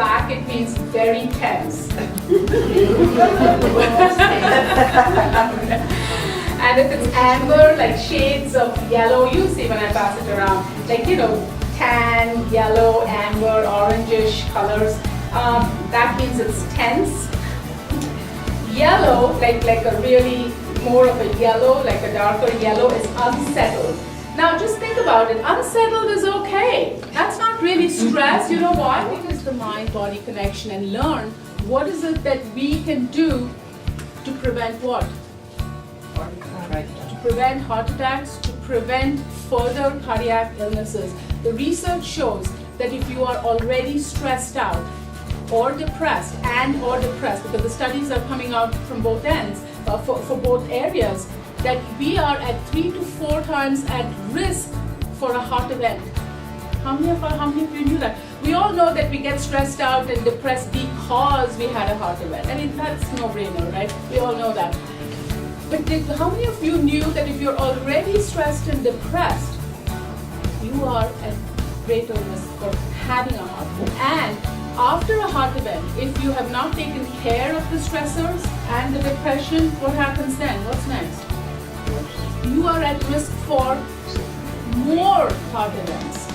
black, it means very tense. And if it's amber, like shades of yellow, you see when I pass it around, like, tan, yellow, amber, orangish colors, that means it's tense. Yellow, like a really more of a yellow, like a darker yellow, is unsettled. Now just think about it, unsettled is okay. That's not really stress, you know why? Because the mind-body connection, and learn what is it that we can do to prevent what? To prevent heart attacks, to prevent further cardiac illnesses. The research shows that if you are already stressed out or depressed, because the studies are coming out from both ends, for both areas, that we are at 3 to 4 times at risk for a heart event. How many of you knew that? We all know that we get stressed out and depressed because we had a heart event. I mean, that's no-brainer, right? We all know that. But how many of you knew that if you're already stressed and depressed, you are at greater risk for having a heart event? And after a heart event, if you have not taken care of the stressors and the depression, what happens then? What's next? You are at risk for more heart events.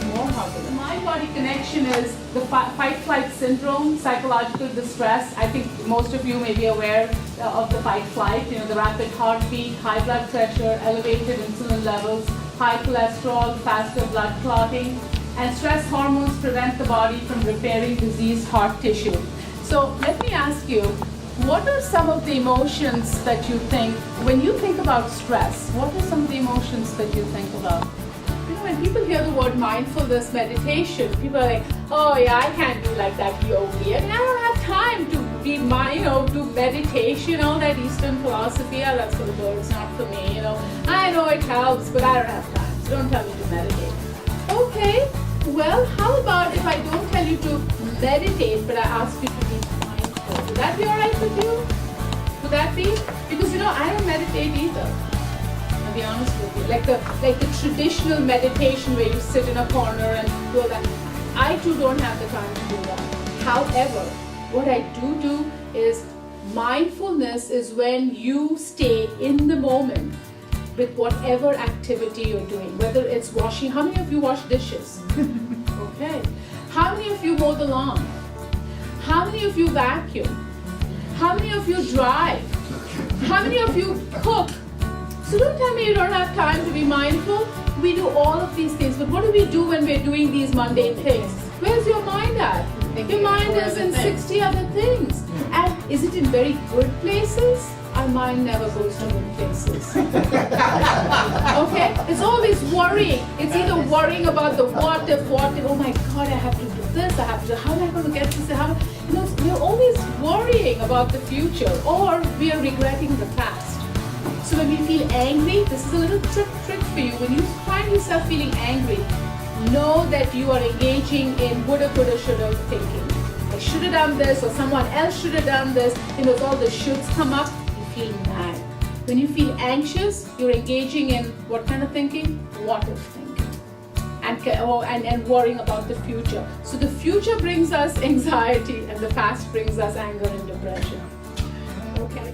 The mind-body connection is the fight-flight syndrome, psychological distress. I think most of you may be aware of the fight-flight, the rapid heartbeat, high blood pressure, elevated insulin levels, high cholesterol, faster blood clotting, and stress hormones prevent the body from repairing diseased heart tissue. So let me ask you, what are some of the emotions that you think, when you think about stress, what are some of the emotions that you think about? When people hear the word mindfulness meditation, people are like, oh yeah, I can't do like that yogi. I mean, I don't have time to be do meditation, all that Eastern philosophy, that's for the birds, not for me, I know it helps, but I don't have time, so don't tell me to meditate. Okay, well, how about if I don't tell you to meditate, but I ask you to be mindful? Would that be alright with you? Would that be? Because I don't meditate either. I'll be honest with you. Like the traditional meditation where you sit in a corner and do all that. I too don't have the time to do that. However, what I do is mindfulness is when you stay in the moment with whatever activity you're doing. Whether it's washing, how many of you wash dishes? Okay. How many of you mow the lawn? How many of you vacuum? How many of you drive? How many of you cook? So don't tell me you don't have time to be mindful. We do all of these things, but what do we do when we're doing these mundane things? Where's your mind at? Your mind is in 60 other things. And is it in very good places? Our mind never goes to good places. Okay? It's always worrying. It's either worrying about the what if, oh my God, I have to do this, how am I going to get this? We're always worrying about the future, or we are regretting the past. So when we feel angry, this is a little trick for you. When you find yourself feeling angry, know that you are engaging in woulda, coulda, shoulda thinking. I should have done this, or someone else should have done this. All the shoulds come up, you feel mad. When you feel anxious, you're engaging in what kind of thinking? What if thinking. And worrying about the future. So the future brings us anxiety, and the past brings us anger and depression. Okay.